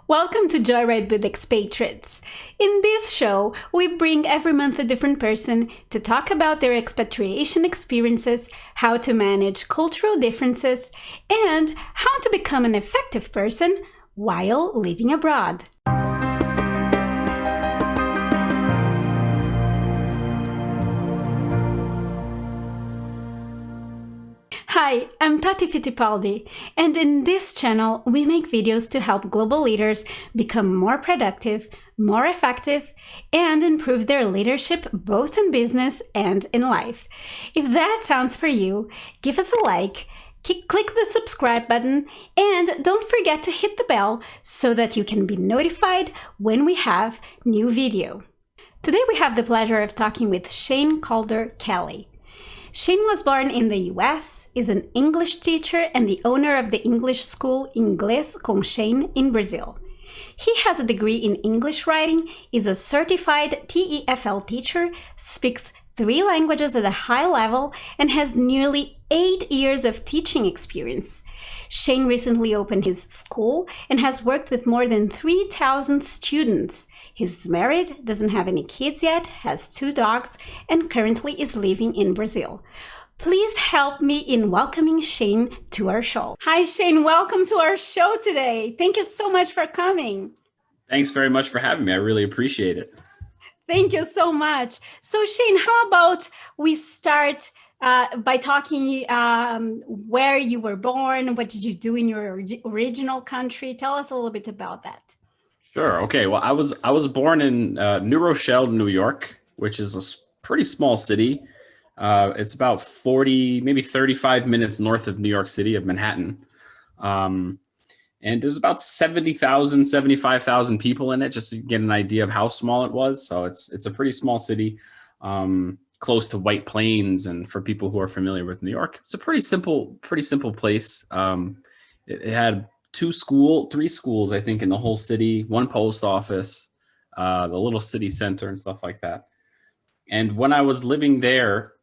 Welcome to Joyride with Expatriates. In this show, we bring every month a different person to talk about their expatriation experiences, how to manage cultural differences, and how to become an effective person while living abroad. Hi, I'm Tatyana Fittipaldi, and in this channel, we make videos to help global leaders become more productive, more effective, and improve their leadership both in business and in life. If that sounds for you, give us a like, click the subscribe button, and don't forget to hit the bell so that you can be notified when we have new video. Today we have the pleasure of talking with Shane Calder Kelly. Shane was born in the US, is an English teacher and the owner of the English school Inglês com Shane in Brazil. He has a degree in English writing, is a certified TEFL teacher, speaks 3 languages at a high level, and has nearly 8 years of teaching experience. Shane recently opened his school and has worked with more than 3,000 students. He's married, doesn't have any kids yet, has 2 dogs, and currently is living in Brazil. Please help me in welcoming Shane to our show. Hi, Shane. Welcome to our show today. Thank you so much for coming. Thanks very much for having me. I really appreciate it. Thank you so much. So, Shane, how about we start by talking where you were born, what did you do in your original country? Tell us a little bit about that. Sure. Okay. Well, I was born in New Rochelle, New York, which is a pretty small city. It's about 40, maybe 35 minutes north of New York City, of Manhattan. And there's about 70,000, 75,000 people in it, just to get an idea of how small it was. So it's a pretty small city, close to White Plains. And for people who are familiar with New York, it's a pretty simple place. It had 3 schools, I think, in the whole city, 1 post office, the little city center and stuff like that. And when I was living there,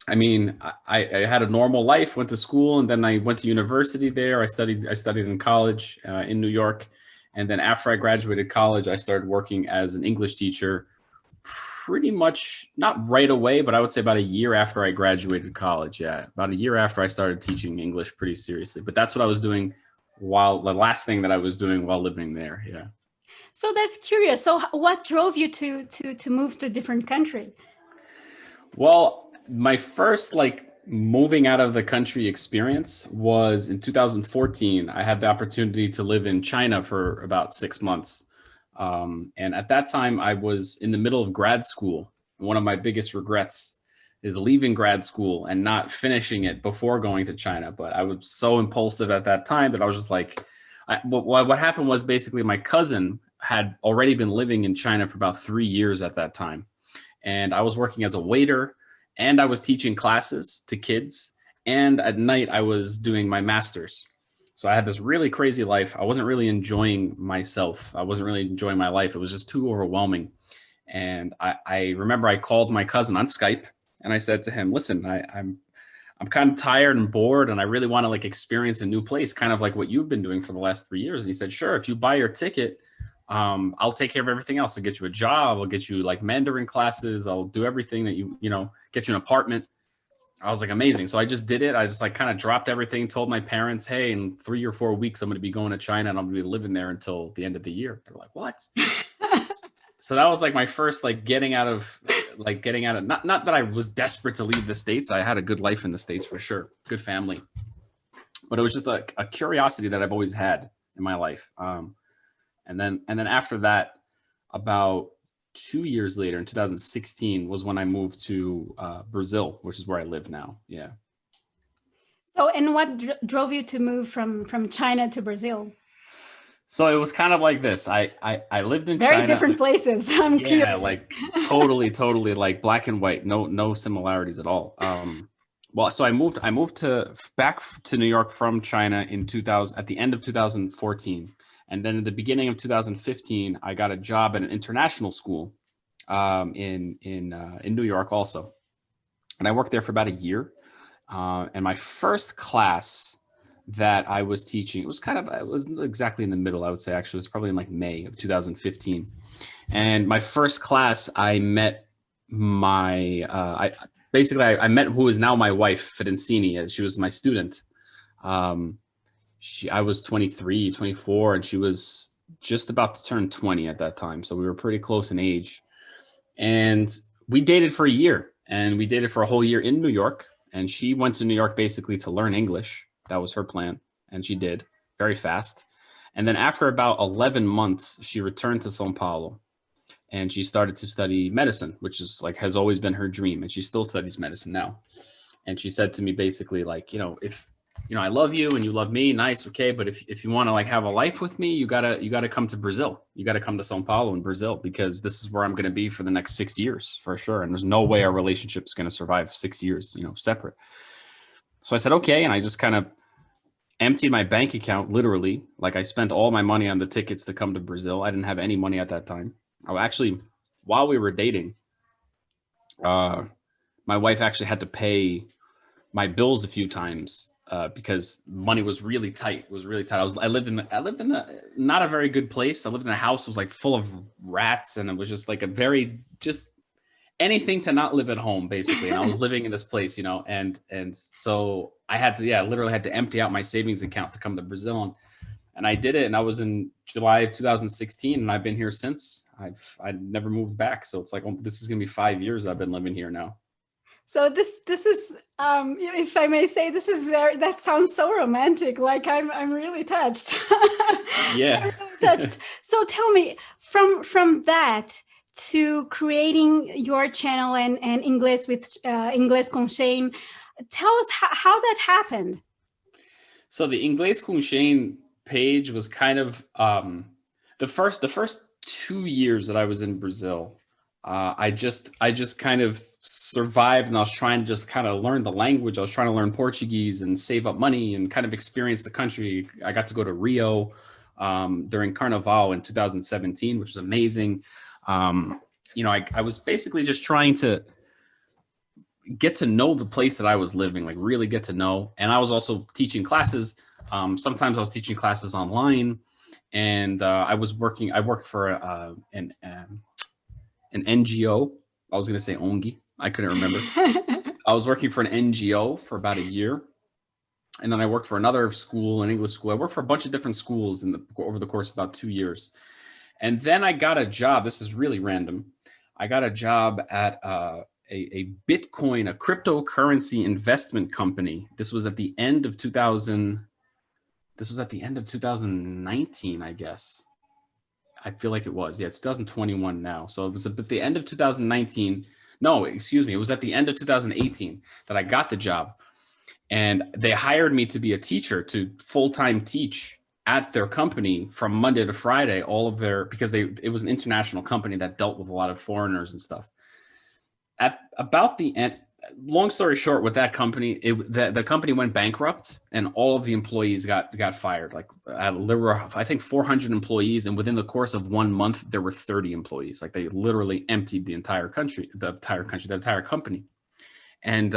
I mean, I had a normal life, went to school, and then I went to university there. I studied in college in New York. And then after I graduated college, I started working as an English teacher pretty much, not right away, but I would say about a year after I graduated college. Yeah, about a year after I started teaching English pretty seriously. But that's what I was doing the last thing that I was doing while living there. Yeah. So that's curious. So what drove you to move to a different country? Well, my first moving out of the country experience was in 2014. I had the opportunity to live in China for about 6 months. And at that time I was in the middle of grad school. One of my biggest regrets is leaving grad school and not finishing it before going to China. But I was so impulsive at that time that I was just like, what happened was basically my cousin had already been living in China for about 3 years at that time. And I was working as a waiter, and I was teaching classes to kids. And at night I was doing my master's. So I had this really crazy life. I wasn't really enjoying myself. I wasn't really enjoying my life. It was just too overwhelming. And I remember I called my cousin on Skype and I said to him, listen, I'm kind of tired and bored, and I really want to experience a new place, kind of like what you've been doing for the last 3 years. And he said, sure, if you buy your ticket, I'll take care of everything else. I'll get you a job. I'll get you Mandarin classes. I'll do everything that get you an apartment. I was like, amazing. So I just did it. I just kind of dropped everything, told my parents, hey, in 3 or 4 weeks, I'm going to be going to China and I'm going to be living there until the end of the year. They're like, what? So that was my first, getting out of, not that I was desperate to leave the States. I had a good life in the States for sure. Good family, but it was just a curiosity that I've always had in my life. And then after that, about 2 years later, in 2016, was when I moved to Brazil, which is where I live now. Yeah. So, and what drove you to move from China to Brazil? So it was kind of like this. I lived in Very China. different places. I'm curious. totally black and white. No similarities at all. Well, so I moved back to New York from China in 2000, at the end of 2014. And then at the beginning of 2015, I got a job at an international school in New York also. And I worked there for about a year. And my first class that I was teaching. It wasn't exactly in the middle, I would say. Actually, it was probably in like May of 2015. And my first class, I met I met who is now my wife, Fidencini, as she was my student. Um, I was 23, 24, and she was just about to turn 20 at that time. So we were pretty close in age. And we dated for a year, and we dated for a whole year in New York. And she went to New York basically to learn English. That was her plan. And she did very fast. And then after about 11 months, she returned to Sao Paulo and she started to study medicine, which is like, has always been her dream. And she still studies medicine now. And she said to me basically like, if, I love you and you love me, nice. Okay. But if you want to like have a life with me, you gotta come to Brazil. You gotta come to Sao Paulo in Brazil, because this is where I'm going to be for the next 6 years for sure. And there's no way our relationship is going to survive 6 years, separate. So I said, okay. And I just kind of emptied my bank account, literally. Like I spent all my money on the tickets to come to Brazil. I didn't have any money at that time. While we were dating, my wife actually had to pay my bills a few times because money was really tight. It was really tight. I lived in not a very good place. I lived in a house that was like full of rats, and it was just like just anything to not live at home, basically. And I was living in this place, and so I had to, literally had to empty out my savings account to come to Brazil. And I did it. And I was in July of 2016, and I've been here since. I've never moved back. So it's like, this is going to be 5 years I've been living here now. So this is, if I may say, that sounds so romantic. Like I'm really touched. Yeah. I'm really touched. So tell me, from that to creating your channel and English with Inglês com Shane, tell us how that happened. So the Inglês com Shane page was kind of the first 2 years that I was in Brazil. I just kind of survived, and I was trying to just kind of learn the language. I was trying to learn Portuguese and save up money and kind of experience the country. I got to go to Rio during Carnival in 2017, which was amazing. I was basically just trying to get to know the place that I was living, like really get to know. And I was also teaching classes. Sometimes I was teaching classes online, and I worked for an NGO. I was going to say ONGI. I couldn't remember. I was working for an NGO for about a year. And then I worked for another school, an English school. I worked for a bunch of different schools over the course of about 2 years. And then I got a job. This is really random. I got a job at a Bitcoin, a cryptocurrency investment company. This was at the end of 2019, I guess. I feel like it was. Yeah, it's 2021 now. So it was at the end of 2019. No, excuse me. It was at the end of 2018 that I got the job. And they hired me to be a teacher, to full-time teach at their company from Monday to Friday, because it was an international company that dealt with a lot of foreigners and stuff. At about the end, long story short, with that company, the company went bankrupt, and all of the employees got fired. Like there were, I think, 400 employees, and within the course of 1 month, there were 30 employees. Like they literally emptied the entire company. And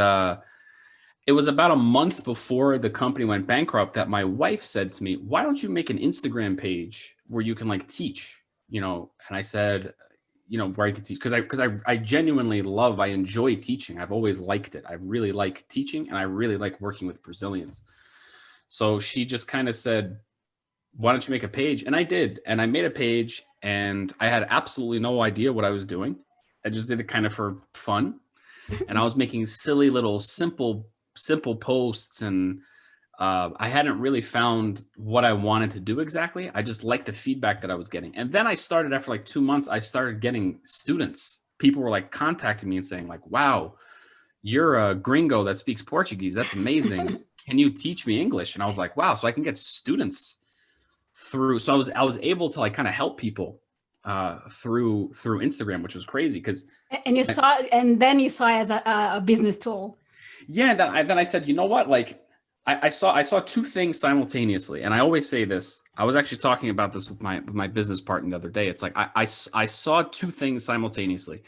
it was about a month before the company went bankrupt that my wife said to me, "Why don't you make an Instagram page where you can like teach?" And I said, where I could teach, because I genuinely I enjoy teaching. I've always liked it. I really like teaching, and I really like working with Brazilians. So she just kind of said, "Why don't you make a page?" And I did. And I made a page, and I had absolutely no idea what I was doing. I just did it kind of for fun. And I was making silly little simple posts, and I hadn't really found what I wanted to do exactly. I just liked the feedback that I was getting. And then I started, after like 2 months, I started getting students. People were like contacting me and saying like, "Wow, you're a gringo that speaks Portuguese. That's amazing. Can you teach me English?" And I was like, wow, so I can get students through. So I was able to like kind of help people through Instagram, which was crazy. And then you saw it as a business tool. Yeah. Then I said, you know what? Like I saw two things simultaneously. And I always say this. I was actually talking about this with my business partner the other day. It's like, I saw two things simultaneously.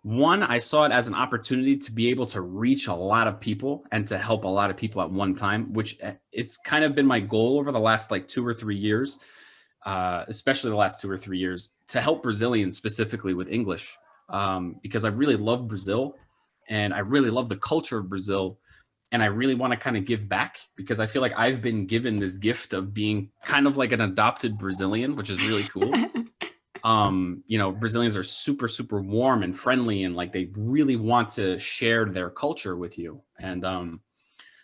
One, I saw it as an opportunity to be able to reach a lot of people and to help a lot of people at one time, which it's kind of been my goal over the last like 2 or 3 years, especially the last 2 or 3 years, to help Brazilians specifically with English, because I really love Brazil and I really love the culture of Brazil. And I really want to kind of give back because I feel like I've been given this gift of being kind of like an adopted Brazilian, which is really cool. Brazilians are super, super warm and friendly, and like they really want to share their culture with you. And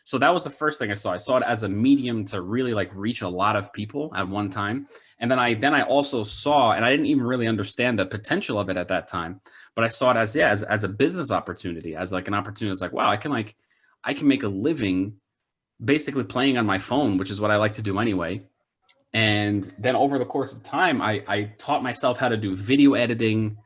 so that was the first thing I saw. I saw it as a medium to really like reach a lot of people at one time. And then I also saw, and I didn't even really understand the potential of it at that time, but I saw it as a business opportunity, as like an opportunity. It's like, wow, I can make a living basically playing on my phone, which is what I like to do anyway. And then over the course of time, I taught myself how to do video editing,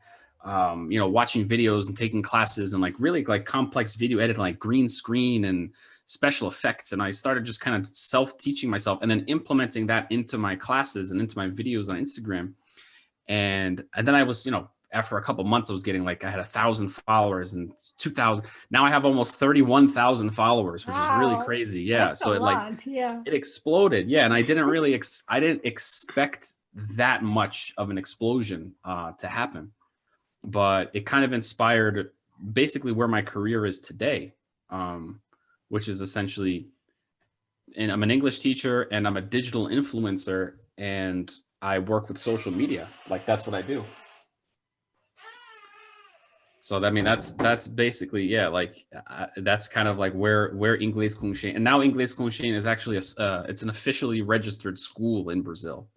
watching videos and taking classes and like really like complex video editing, like green screen and special effects. And I started just kind of self-teaching myself and then implementing that into my classes and into my videos on Instagram. And then I was, after a couple months, I had 1,000 followers and 2,000. Now I have almost 31,000 followers, which is really crazy. Yeah. That's So a lot. Yeah. it exploded. Yeah. And I didn't really, I didn't expect that much of an explosion to happen, but it kind of inspired basically where my career is today, which is essentially, and I'm an English teacher and I'm a digital influencer and I work with social media. Like that's what I do. So I mean, that's basically, yeah, like that's kind of like where Inglês com Shane, and now Inglês com Shane is actually it's an officially registered school in Brazil.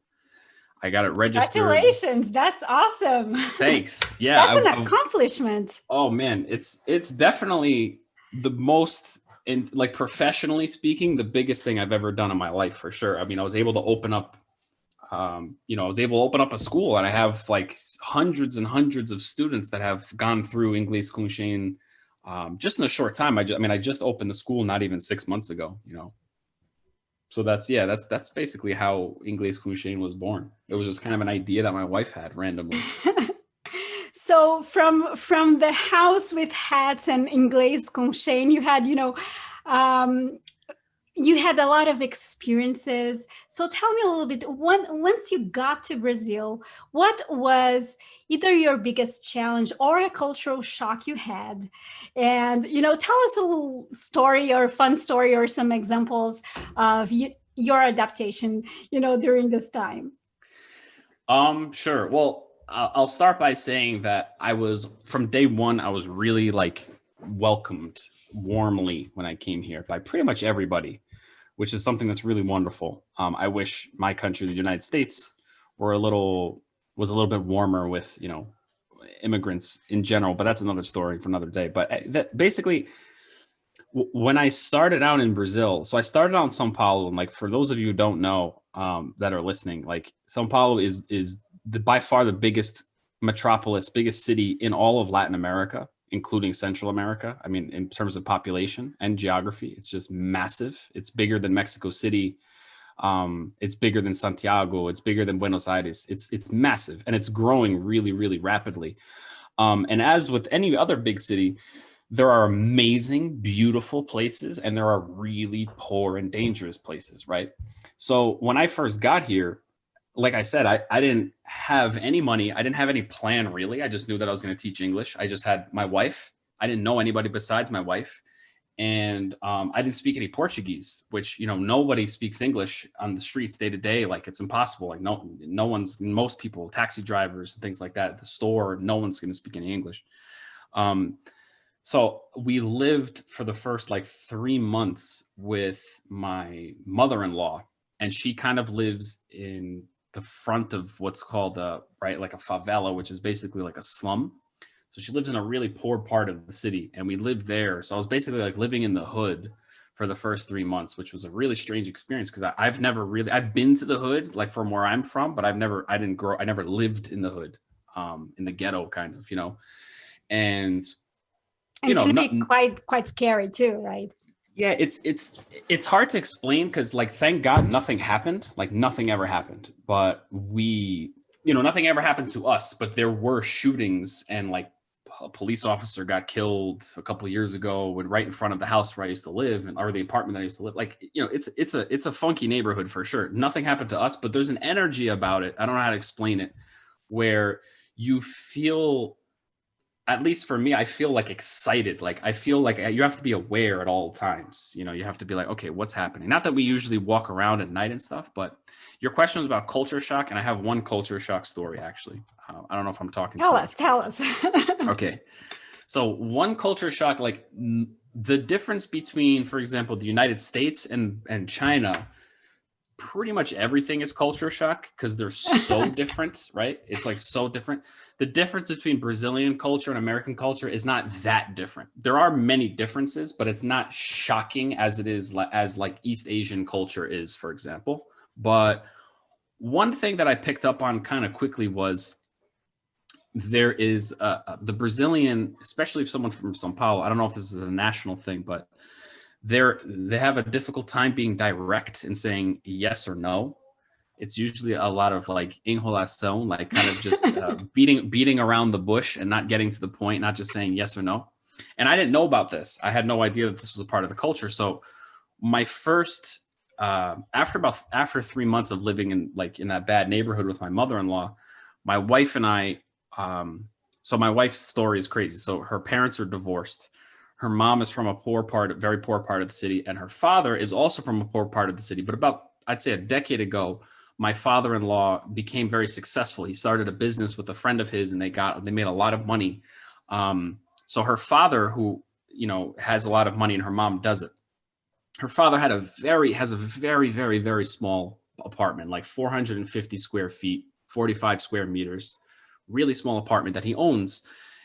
I got it registered. Congratulations. That's awesome. Thanks. Yeah. That's an accomplishment. Oh man, it's definitely the most, in like professionally speaking, the biggest thing I've ever done in my life for sure. I mean, I was able to open up a school, and I have like hundreds and hundreds of students that have gone through Inglês com Shane just in a short time. I just opened the school not even 6 months ago, So that's basically how Inglês com Shane was born. It was just kind of an idea that my wife had randomly. So from the house with hats and Inglês com Shane, you had, you had a lot of experiences. So tell me a little bit, once you got to Brazil, what was either your biggest challenge or a cultural shock you had? And, tell us a little story or fun story or some examples of your adaptation, during this time. Sure. Well, I'll start by saying that from day one, I was really like welcomed warmly when I came here by pretty much everybody, which is something that's really wonderful. I wish my country, the United States, was a little bit warmer with, immigrants in general, but that's another story for another day. But that basically, when I started out in Brazil, so I started out in São Paulo, and like for those of you who don't know that are listening, like São Paulo is by far the biggest metropolis, biggest city in all of Latin America, including Central America. I mean, in terms of population and geography, it's just massive. It's bigger than Mexico City. It's bigger than Santiago. It's bigger than Buenos Aires. It's massive, and it's growing really, really rapidly. And as with any other big city, there are amazing, beautiful places, and there are really poor and dangerous places, right? So when I first got here, like I said, I didn't have any money. I didn't have any plan, really. I just knew that I was going to teach English. I just had my wife. I didn't know anybody besides my wife. And I didn't speak any Portuguese, which, nobody speaks English on the streets day to day. Like it's impossible. Like most people, taxi drivers and things like that at the store, no one's going to speak any English. So we lived for the first like 3 months with my mother-in-law, and she kind of lives in the front of what's called like a favela, which is basically like a slum. So she lives in a really poor part of the city, and we lived there. So I was basically like living in the hood for the first 3 months, which was a really strange experience because I've been to the hood, like from where I'm from, but I never lived in the hood, in the ghetto kind of, and can be quite scary too, right? Yeah, it's hard to explain because like, thank God nothing happened, like nothing ever happened, but nothing ever happened to us, but there were shootings and like a police officer got killed a couple of years ago, right in front of the house where I used to live, or the apartment that I used to live. Like, it's a funky neighborhood for sure. Nothing happened to us, but there's an energy about it. I don't know how to explain it, where you feel, at least for me, I feel like excited. Like, I feel like you have to be aware at all times. You have to be like, okay, what's happening? Not that we usually walk around at night and stuff, but your question was about culture shock. And I have one culture shock story, actually. I don't know if I'm talking tell us. Okay. So one culture shock, like the difference between, for example, the United States and China, pretty much everything is culture shock because they're so different, right? It's like so different. The difference between Brazilian culture and American culture is not that different. There are many differences, but it's not shocking as it is as like East Asian culture is, for example. But one thing that I picked up on kind of quickly was there is the Brazilian, especially if someone from São Paulo, I don't know if this is a national thing, but they have a difficult time being direct and saying yes or no. It's usually a lot of like enrolação, like kind of just beating around the bush and not getting to the point, not just saying yes or no. And I didn't know about this. I had no idea that this was a part of the culture. So my first, after 3 months of living in that bad neighborhood with my mother-in-law, my wife and I, so my wife's story is crazy. So her parents are divorced. Her mom is from a very poor part of the city. And her father is also from a poor part of the city. But about, I'd say a decade ago, my father-in-law became very successful. He started a business with a friend of his and they made a lot of money. So her father, who, has a lot of money and her mom doesn't. Her father has a very, very, very small apartment, like 450 square feet, 45 square meters, really small apartment that he owns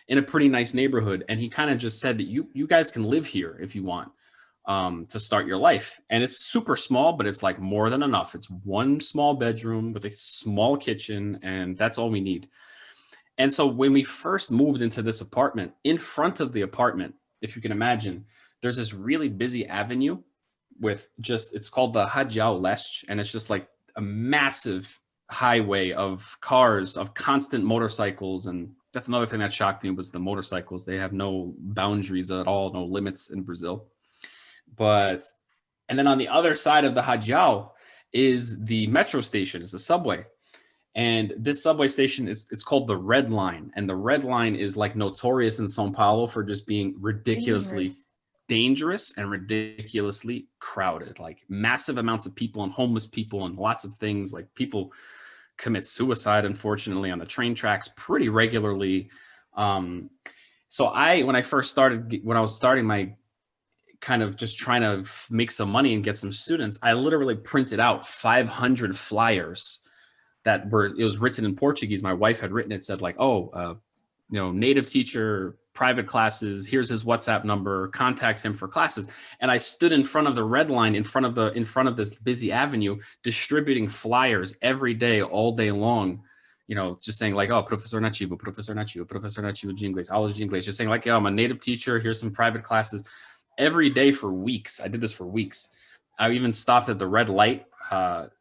in a pretty nice neighborhood. And he kind of just said that you guys can live here if you want to start your life. And it's super small, but it's like more than enough. It's one small bedroom with a small kitchen, and that's all we need. And so when we first moved into this apartment, in front of the apartment, if you can imagine, there's this really busy avenue with it's called the Radial Leste, and it's just like a massive highway of cars, of constant motorcycles. And that's another thing that shocked me was the motorcycles. They have no boundaries at all, no limits in Brazil. And then on the other side of the Radial is the metro station, is the subway. And this subway station it's called the Red Line. And the Red Line is like notorious in São Paulo for just being ridiculously dangerous and ridiculously crowded, like massive amounts of people and homeless people and lots of things. Like people commit suicide, unfortunately, on the train tracks pretty regularly. So when I was starting my kind of just trying to make some money and get some students, I literally printed out 500 flyers it was written in Portuguese. My wife had written it, said like, native teacher, private classes, here's his WhatsApp number, contact him for classes. And I stood in front of the Red Line, in front of this busy avenue, distributing flyers every day, all day long, just saying like, Professor Nativo de Inglês, aulas de Inglês, just saying like, I'm a native teacher, here's some private classes, every day for weeks. I did this for weeks. I even stopped at the red light, at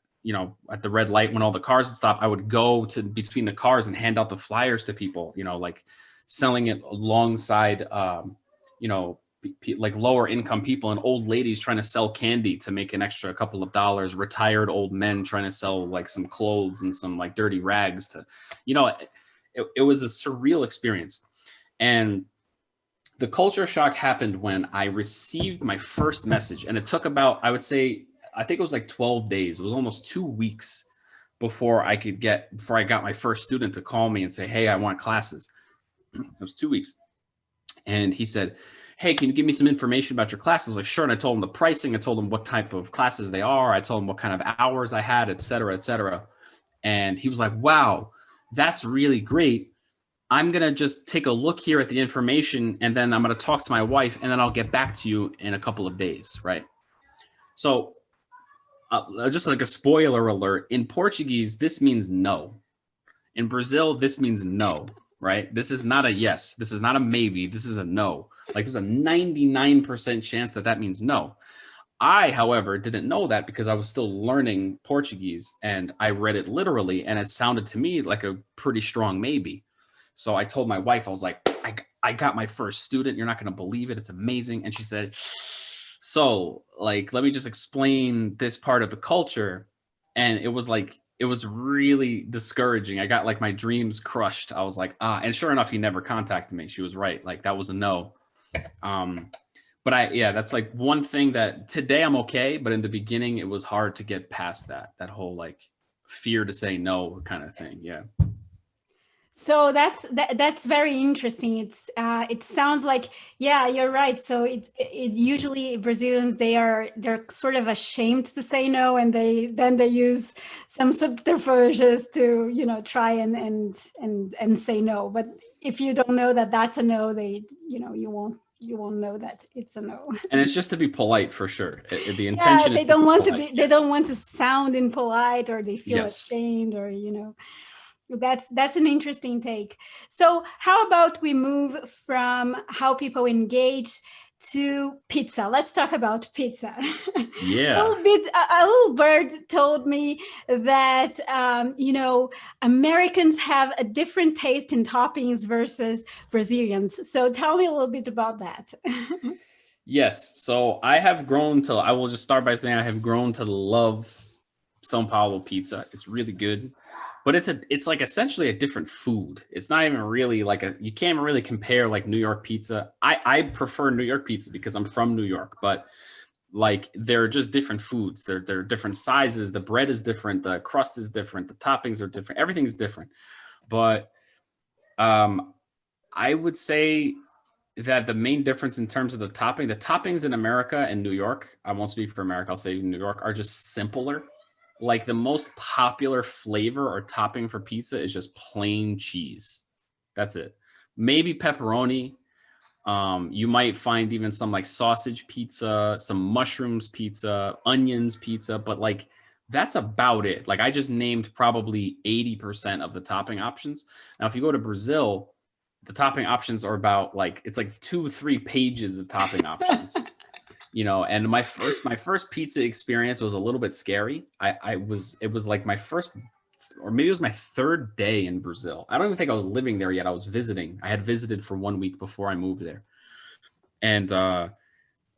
the red light when all the cars would stop. I would go to between the cars and hand out the flyers to people, like selling it alongside, like lower income people and old ladies trying to sell candy to make an extra couple of dollars, retired old men trying to sell like some clothes and some like dirty rags to, it was a surreal experience. And the culture shock happened when I received my first message, and it took about, I think it was like 12 days. It was almost 2 weeks before I got my first student to call me and say, hey, I want classes. It was 2 weeks. And he said, hey, can you give me some information about your classes? I was like, sure. And I told him the pricing. I told him what type of classes they are. I told him what kind of hours I had, et cetera, et cetera. And he was like, wow, that's really great. I'm going to just take a look here at the information, and then I'm going to talk to my wife, and then I'll get back to you in a couple of days, right? So just like a spoiler alert, in Portuguese, this means no. In Brazil, this means no, right? This is not a yes. This is not a maybe. This is a no. Like there's a 99% chance that means no. I, however, didn't know that because I was still learning Portuguese, and I read it literally, and it sounded to me like a pretty strong maybe. So I told my wife, I was like, I got my first student. You're not going to believe it. It's amazing. And she said, so like, let me just explain this part of the culture. And it was like, it was really discouraging. I got like my dreams crushed. I was like, and sure enough, he never contacted me. She was right. Like that was a no. But that's like one thing that today I'm okay. But in the beginning, it was hard to get past that whole like fear to say no kind of thing. Yeah. So that's very interesting. It sounds like, yeah, you're right. So it usually Brazilians, they're sort of ashamed to say no, and they use some subterfuges to, you know, try and say no. But if you don't know that that's a no, you won't know that it's a no. And it's just to be polite for sure. The intention Yeah, is they don't want to be, they don't want to sound impolite, or they feel ashamed, or, you know. That's an interesting take. So how about we move from how people engage to pizza? Let's talk about pizza. Yeah. A little bird told me that, Americans have a different taste in toppings versus Brazilians. So tell me a little bit about that. Yes. So I will just start by saying I have grown to love São Paulo pizza. It's really good. But it's like essentially a different food. It's not even really like you can't even really compare like New York pizza. I prefer New York pizza because I'm from New York, but like they're just different foods. They're different sizes. The bread is different. The crust is different. The toppings are different. Everything's different. But I would say that the main difference in terms of the toppings in America and New York, I won't speak for America, I'll say New York, are just simpler. Like the most popular flavor or topping for pizza is just plain cheese. That's it. Maybe pepperoni. You might find even some like sausage pizza, some mushrooms pizza, onions pizza, but like that's about it. Like I just named probably 80% of the topping options. Now, if you go to Brazil, the topping options are about like, it's like 2-3 pages of topping options. You know, and my first pizza experience was a little bit scary. It was like my first, or maybe it was my third day in Brazil. I don't even think I was living there yet. I was visiting. I had visited for 1 week before I moved there. And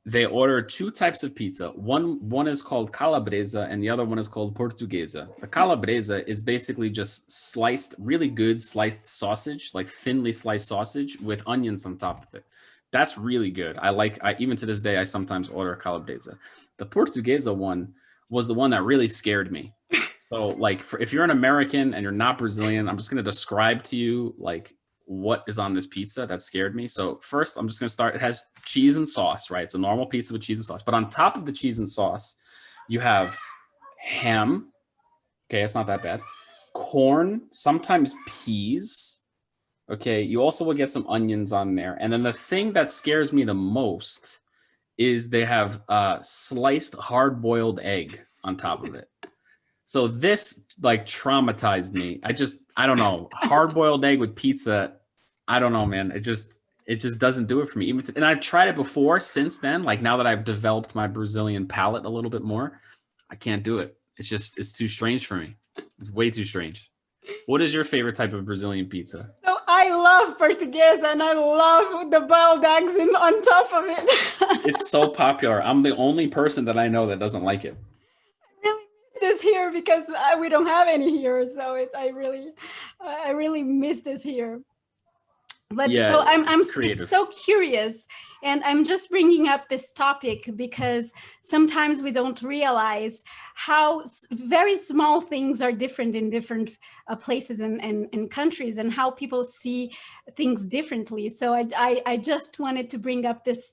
they ordered 2 types of pizza. One is called calabresa and the other one is called portuguesa. The calabresa is basically just sliced, really good sliced sausage, like thinly sliced sausage with onions on top of it. That's really good. Even to this day, I sometimes order calabresa. The portuguesa one was the one that really scared me. So like if you're an American and you're not Brazilian, I'm just going to describe to you like what is on this pizza that scared me. So first, I'm just going to start. It has cheese and sauce, right? It's a normal pizza with cheese and sauce. But on top of the cheese and sauce, you have ham. Okay, it's not that bad. Corn, sometimes peas. Okay, you also will get some onions on there. And then the thing that scares me the most is they have sliced hard-boiled egg on top of it. So this like traumatized me. I don't know. Hard-boiled egg with pizza, I don't know, man. It just doesn't do it for me. And I've tried it before since then. Like now that I've developed my Brazilian palate a little bit more, I can't do it. It's too strange for me. It's way too strange. What is your favorite type of Brazilian pizza? So I love Portuguesa and I love the boiled eggs on top of it. It's so popular. I'm the only person that I know that doesn't like it. I really miss this here because we don't have any here. So I really miss this here. But yeah, so it's so curious, and I'm just bringing up this topic because sometimes we don't realize how very small things are different in different places and countries, and how people see things differently. So I just wanted to bring up this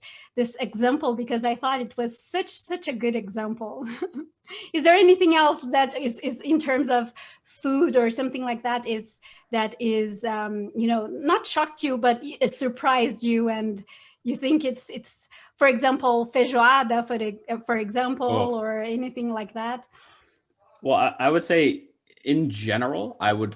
example because I thought it was such a good example. Is there anything else that is in terms of food or something like that is not shocked you, but it surprised you, and you think it's for example feijoada for example, or anything like that? Well, I would say in general, I would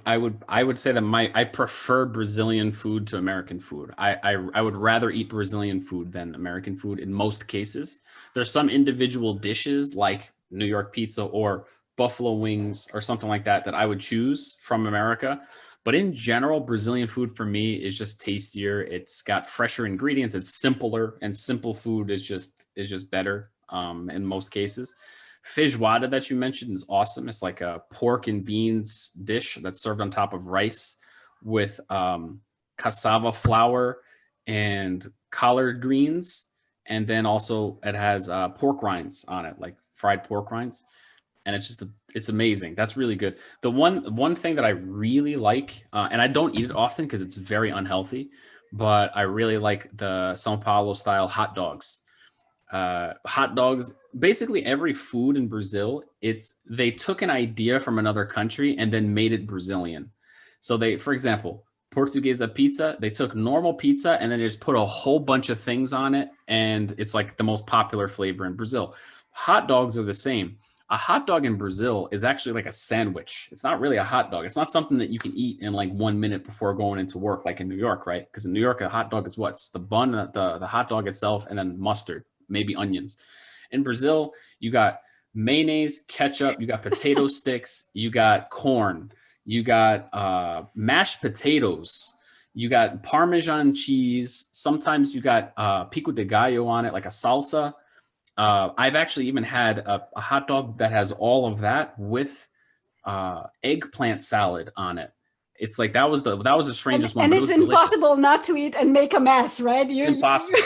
say that I prefer Brazilian food to American food. I would rather eat Brazilian food than American food in most cases. There's some individual dishes like New York pizza or buffalo wings or something like that I would choose from America. But in general, Brazilian food for me is just tastier. It's got fresher ingredients. It's simpler, and simple food is just better in most cases. Feijoada that you mentioned is awesome. It's like a pork and beans dish that's served on top of rice with cassava flour and collard greens, and then also it has pork rinds on it, like fried pork rinds, and it's amazing. That's really good. The one thing that I really like, and I don't eat it often because it's very unhealthy, but I really like the São Paulo style hot dogs. Hot dogs, basically every food in Brazil, they took an idea from another country and then made it Brazilian. So for example, Portuguesa pizza, they took normal pizza and then they just put a whole bunch of things on it, and it's like the most popular flavor in Brazil. Hot dogs are the same. A hot dog in Brazil is actually like a sandwich. It's not really a hot dog. It's not something that you can eat in like 1 minute before going into work, like in New York, right? Because in New York, a hot dog is what? It's the bun, the hot dog itself, and then mustard, maybe onions. In Brazil, you got mayonnaise, ketchup, you got potato sticks, you got corn, you got mashed potatoes, you got Parmesan cheese. Sometimes you got pico de gallo on it, like a salsa. I've actually even had a hot dog that has all of that with eggplant salad on it. It's like that was the strangest one, and but it it's was delicious. impossible not to eat and make a mess, right? It's impossible.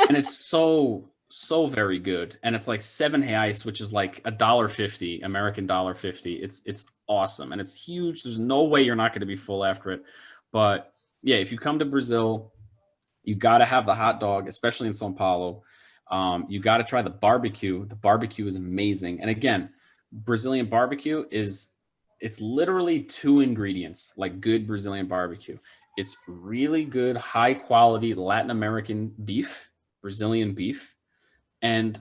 And it's so very good. And it's like R$ 7, which is like $1.50, American $1.50. It's awesome. And it's huge. There's no way you're not going to be full after it. But yeah, if you come to Brazil, you got to have the hot dog, especially in São Paulo. You got to try the barbecue. The barbecue is amazing. And again, Brazilian barbecue it's literally 2 ingredients, like good Brazilian barbecue. It's really good, high quality Latin American beef, Brazilian beef, and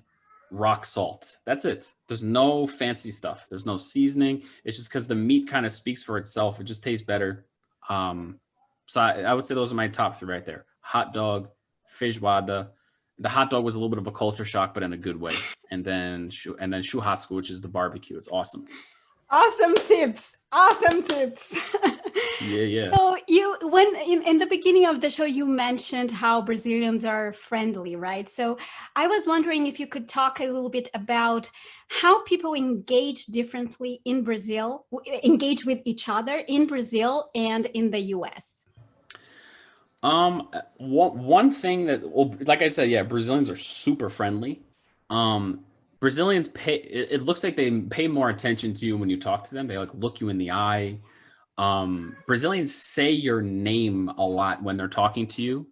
rock salt. That's it. There's no fancy stuff. There's no seasoning. It's just because the meat kind of speaks for itself. It just tastes better. So I would say those are my top 3 right there. Hot dog, feijoada. The hot dog was a little bit of a culture shock, but in a good way. And then churrasco, which is the barbecue. It's awesome. Awesome tips. Yeah. So when in the beginning of the show, you mentioned how Brazilians are friendly, right? So I was wondering if you could talk a little bit about how people engage differently in Brazil, engage with each other in Brazil and in the US. One thing that, well, like I said, yeah, Brazilians are super friendly. Brazilians it looks like they pay more attention to you when you talk to them. They like look you in the eye. Brazilians say your name a lot when they're talking to you,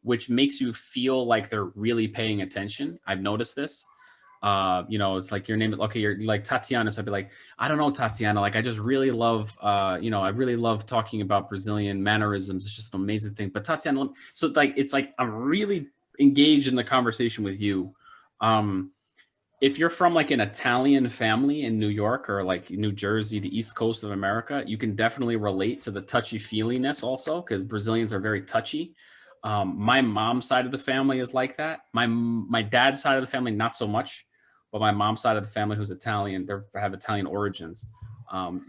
which makes you feel like they're really paying attention. I've noticed this. It's like your name. Okay, you're like Tatyana. So I'd be like, I don't know, Tatyana. Like, I just really love, I really love talking about Brazilian mannerisms. It's just an amazing thing. But Tatyana, so like, it's like I'm really engaged in the conversation with you. If you're from like an Italian family in New York or like New Jersey, the East Coast of America, you can definitely relate to the touchy-feeliness also, because Brazilians are very touchy. My mom's side of the family is like that. My dad's side of the family, not so much, but my mom's side of the family, who's Italian, they have Italian origins.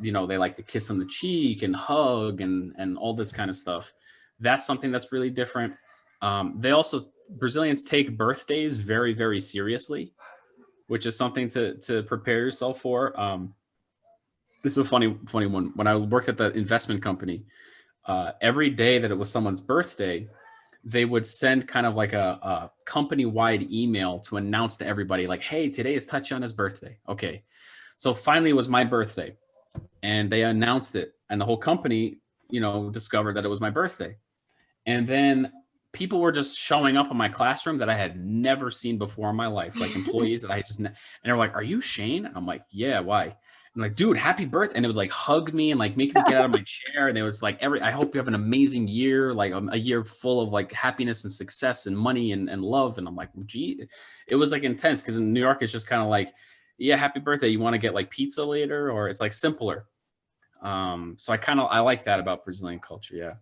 They like to kiss on the cheek and hug and all this kind of stuff. That's something that's really different. Brazilians take birthdays very, very seriously, which is something to prepare yourself for. This is a funny one. When I worked at the investment company, every day that it was someone's birthday, they would send kind of like a company-wide email to announce to everybody, like, hey, today is Tatyana's birthday. Okay. So finally it was my birthday and they announced it, and the whole company, discovered that it was my birthday. And then people were just showing up in my classroom that I had never seen before in my life, like employees that I just, and they're like, are you Shane? And I'm like, yeah, why? I'm like, dude, happy birthday. And they would like hug me and like make me get out of my chair. And they was like, I hope you have an amazing year, like a year full of like happiness and success and money and love. And I'm like, gee, it was like intense, because in New York, it's just kind of like, yeah, happy birthday. You want to get like pizza later? Or it's like simpler. So I like that about Brazilian culture. Yeah.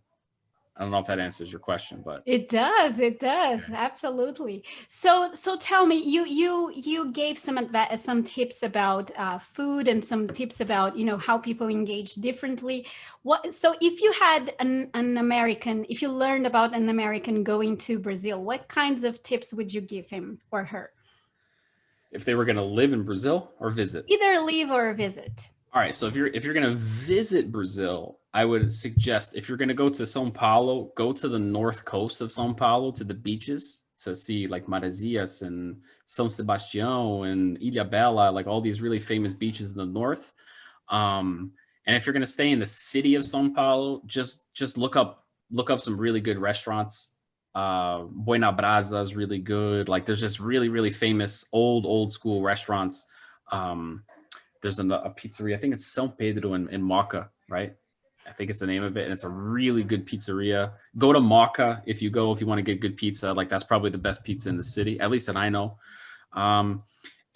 I don't know if that answers your question, but It does. It does. Absolutely. So tell me, you gave some tips about food and some tips about how people engage differently. So if you had an American, if you learned about an American going to Brazil, what kinds of tips would you give him or her? if they were going to live in Brazil or visit. Either leave or visit. All right, so if you're going to visit Brazil, I would suggest if you're going to go to São Paulo, go to the north coast of São Paulo to the beaches to see like Maresias and São Sebastião and Ilhabela, like all these really famous beaches in the north. And if you're going to stay in the city of São Paulo, just look up some really good restaurants. Buena Brasa is really good. Like there's just really famous old school restaurants. There's a pizzeria. I think it's São Pedro in Moca, right? I think it's the name of it. And it's a really good pizzeria. Go to Moca if you want to get good pizza. Like that's probably the best pizza in the city, at least that I know. And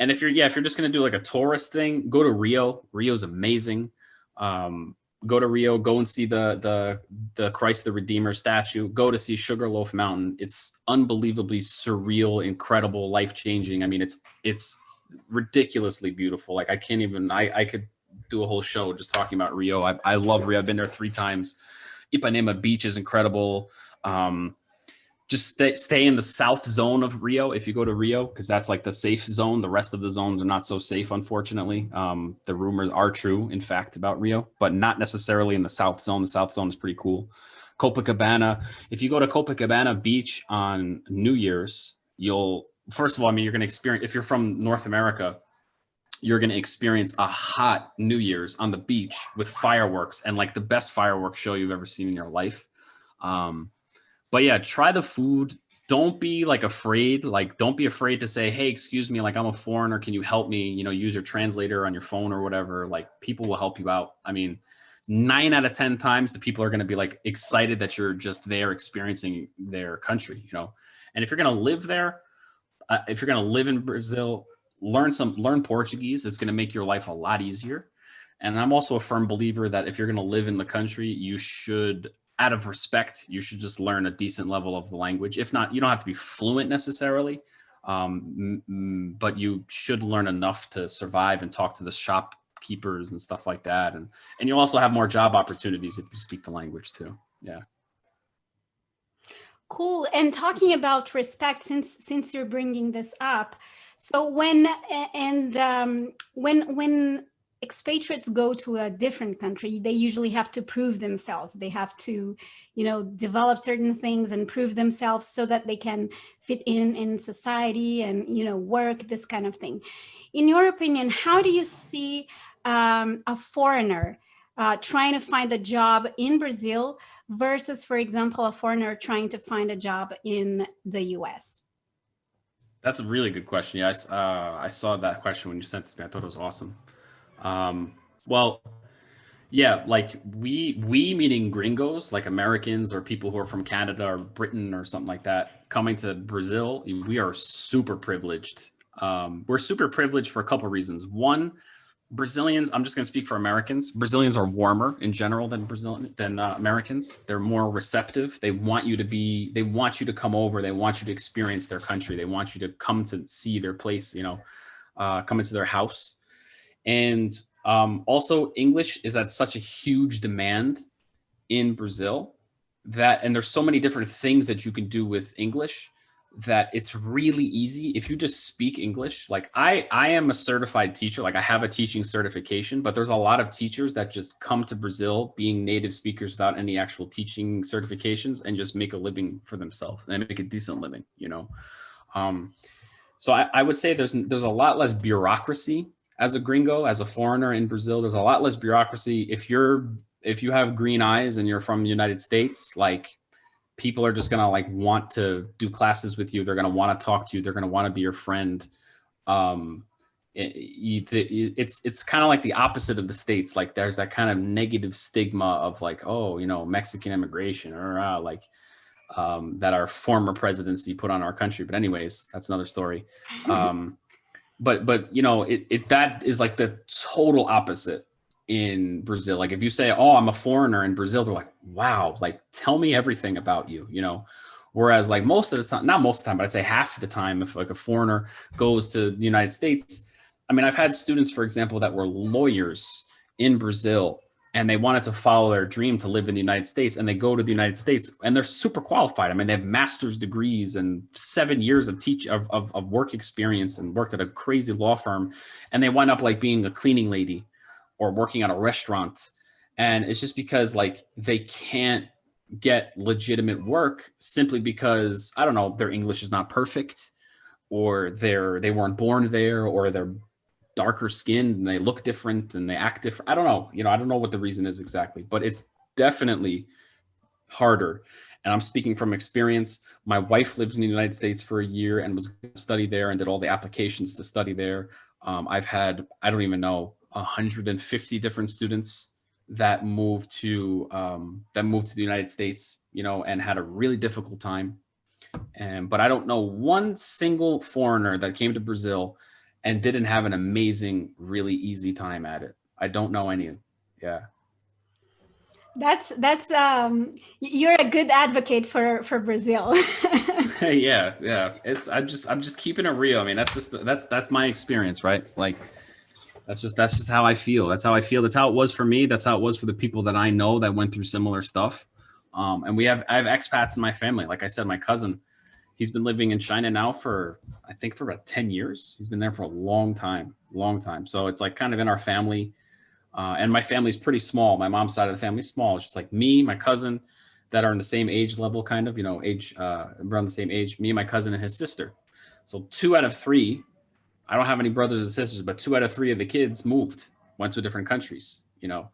if you're just going to do like a tourist thing, go to Rio. Rio's amazing. Go to Rio, go and see the Christ the Redeemer statue. Go to see Sugarloaf Mountain. It's unbelievably surreal, incredible, life-changing. I mean, it's ridiculously beautiful. Like I could do a whole show just talking about Rio. I love Rio. I've been there 3 times. Ipanema Beach is incredible. Just stay in the south zone of Rio if you go to Rio, because that's like the safe zone. The rest of the zones are not so safe, unfortunately. The rumors are true, in fact, about Rio, but not necessarily in the south zone. The south zone is pretty cool. Copacabana. If you go to Copacabana Beach on New Year's, first of all, I mean, you're going to experience, if you're from North America, you're going to experience a hot New Year's on the beach with fireworks and like the best fireworks show you've ever seen in your life. But yeah, try the food. Don't be like afraid. Like, don't be afraid to say, hey, excuse me, like I'm a foreigner. Can you help me? Use your translator on your phone or whatever. Like people will help you out. I mean, 9 out of 10 times the people are going to be like excited that you're just there experiencing their country, And if you're going to live there, if you're going to live in Brazil, learn Portuguese. It's going to make your life a lot easier. And I'm also a firm believer that if you're going to live in the country, you should, out of respect, you should just learn a decent level of the language. If not, you don't have to be fluent necessarily, but you should learn enough to survive and talk to the shopkeepers and stuff like that. And you'll also have more job opportunities if you speak the language too. Yeah. Cool. And talking about respect, since you're bringing this up, so when expatriates go to a different country, they usually have to prove themselves. They have to, develop certain things and prove themselves so that they can fit in society and, work, this kind of thing. In your opinion, how do you see a foreigner trying to find a job in Brazil versus, for example, a foreigner trying to find a job in the US? That's a really good question. Yeah, I saw that question when you sent it to me. I thought it was awesome. Well, yeah, like we meaning gringos, like Americans or people who are from Canada or Britain or something like that, coming to Brazil, we are super privileged. We're super privileged for a couple of reasons. One, Brazilians, I'm just going to speak for Americans. Brazilians are warmer in general than Americans. They're more receptive. They want you to come over. They want you to experience their country. They want you to come to see their place, come into their house. And also English is at such a huge demand in Brazil and there's so many different things that you can do with English that it's really easy if you just speak English. Like I am a certified teacher, like I have a teaching certification, but there's a lot of teachers that just come to Brazil being native speakers without any actual teaching certifications and just make a living for themselves and make a decent living, So I would say there's a lot less bureaucracy as a gringo, as a foreigner in Brazil. There's a lot less bureaucracy. If you have green eyes and you're from the United States, like people are just going to like want to do classes with you. They're going to want to talk to you. They're going to want to be your friend. It's kind of like the opposite of the States. Like there's that kind of negative stigma of like, oh, Mexican immigration or that our former presidency put on our country. But anyways, that's another story. But that is like the total opposite in Brazil. Like if you say, oh, I'm a foreigner in Brazil, they're like, wow, like tell me everything about you, you know? Whereas like most of the time, not most of the time, but I'd say half of the time, if like a foreigner goes to the United States, I mean, I've had students, for example, that were lawyers in Brazil and they wanted to follow their dream to live in the United States, and they go to the United States and they're super qualified. I mean, they have master's degrees and 7 years of work experience and worked at a crazy law firm. And they wind up like being a cleaning lady or working at a restaurant. And it's just because like they can't get legitimate work simply because, I don't know, their English is not perfect, or they weren't born there, or they're darker skinned and they look different and they act different. I don't know. You know, I don't know what the reason is exactly, but it's definitely harder. And I'm speaking from experience. My wife lived in the United States for a year and was going to study there and did all the applications to study there. I've had, I don't even know, 150 different students that moved to the United States, you know, and had a really difficult time. But I don't know one single foreigner that came to Brazil and didn't have an amazing, really easy time at it. I don't know any. Yeah. That's you're a good advocate for Brazil. Yeah, yeah. I'm just keeping it real. I mean, that's my experience, right? Like that's just how I feel. That's how I feel. That's how it was for me. That's how it was for the people that I know that went through similar stuff. And I have expats in my family. Like I said, my cousin, he's been living in China now for, I think, for about 10 years. He's been there for a long time, long time. So it's like kind of in our family. And my family's pretty small. My mom's side of the family is small. It's just like me, my cousin, that are in the same age level, kind of, you know, around the same age, me, my cousin, and his sister. So 2 out of 3, I don't have any brothers or sisters, but 2 out of 3 of the kids went to different countries, you know.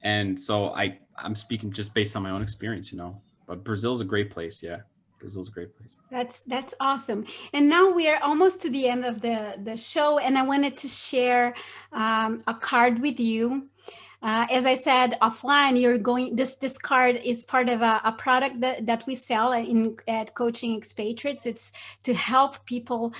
And so I'm speaking just based on my own experience, you know. But Brazil's a great place, yeah. Brazil's a great place. That's awesome. And now we are almost to the end of the show, and I wanted to share a card with you. As I said offline, this card is part of a product that we sell at Coaching Expatriates. It's to help people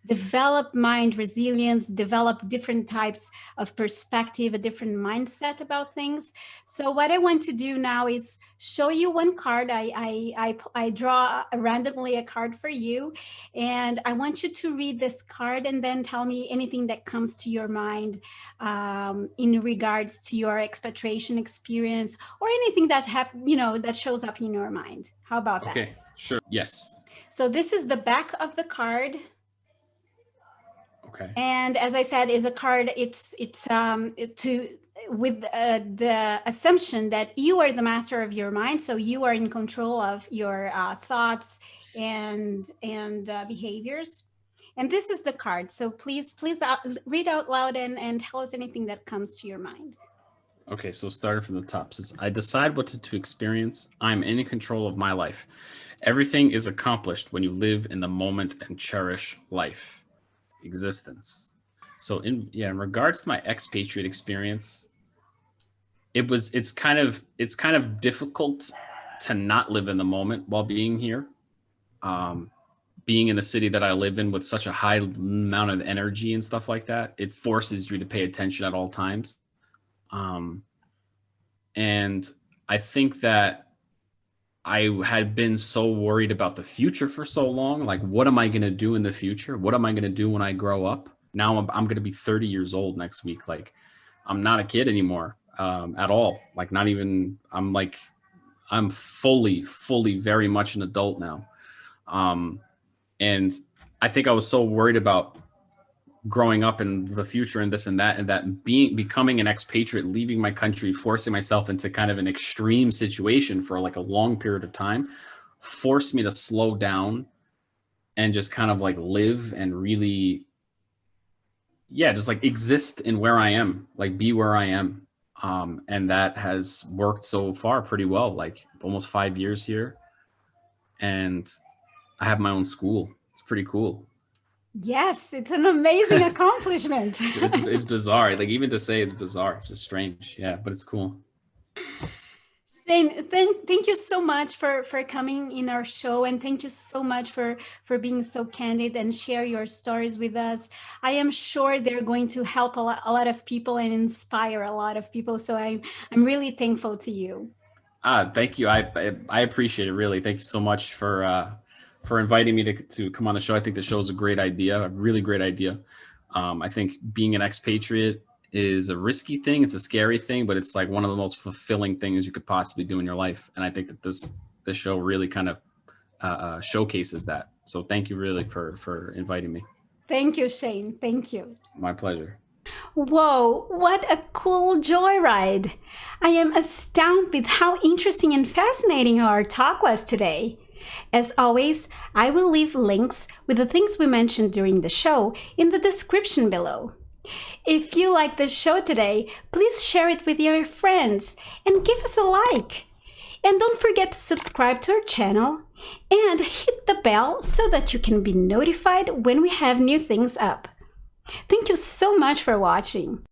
develop mind resilience, develop different types of perspective, a different mindset about things. So what I want to do now is show you one card. I draw randomly a card for you, and I want you to read this card and then tell me anything that comes to your mind in regards to your expatriation experience, or anything that that shows up in your mind. How about that? Okay, sure. Yes. So this is the back of the card. Okay. And as I said, is a card. It's with the assumption that you are the master of your mind, so you are in control of your thoughts and behaviors. And this is the card. So please read out loud and tell us anything that comes to your mind. Okay, so starting from the top, says, I decide what to experience. I'm in control of my life. Everything is accomplished when you live in the moment and cherish life, existence. So in regards to my expatriate experience, it's kind of difficult to not live in the moment while being here. Being in the city that I live in with such a high amount of energy and stuff like that, it forces you to pay attention at all times. And I think that I had been so worried about the future for so long. Like, what am I going to do in the future? What am I going to do when I grow up? Now I'm going to be 30 years old next week. Like, I'm not a kid anymore at all. Like, not even, I'm fully very much an adult now. And I think I was so worried about growing up in the future and this and that becoming an expatriate, leaving my country, forcing myself into kind of an extreme situation for like a long period of time, forced me to slow down and just kind of like live and really, just like exist in where I am, like be where I am. And that has worked so far pretty well, like almost 5 years here. And I have my own school. It's pretty cool. Yes, it's an amazing accomplishment. It's bizarre. Like, even to say it's bizarre, it's just strange. Yeah, but it's cool. Shane, thank you so much for coming in our show, and thank you so much for being so candid and share your stories with us. I am sure they're going to help a lot of people and inspire a lot of people. So I'm really thankful to you. Thank you. I appreciate it, really. Thank you so much for inviting me to come on the show. I think the show is a great idea, a really great idea. I think being an expatriate is a risky thing. It's a scary thing, but it's like one of the most fulfilling things you could possibly do in your life. And I think that this show really kind of showcases that. So thank you really for inviting me. Thank you, Shane. Thank you. My pleasure. Whoa, what a cool joyride! I am astounded with how interesting and fascinating our talk was today. As always, I will leave links with the things we mentioned during the show in the description below. If you like the show today, please share it with your friends and give us a like. And don't forget to subscribe to our channel and hit the bell so that you can be notified when we have new things up. Thank you so much for watching.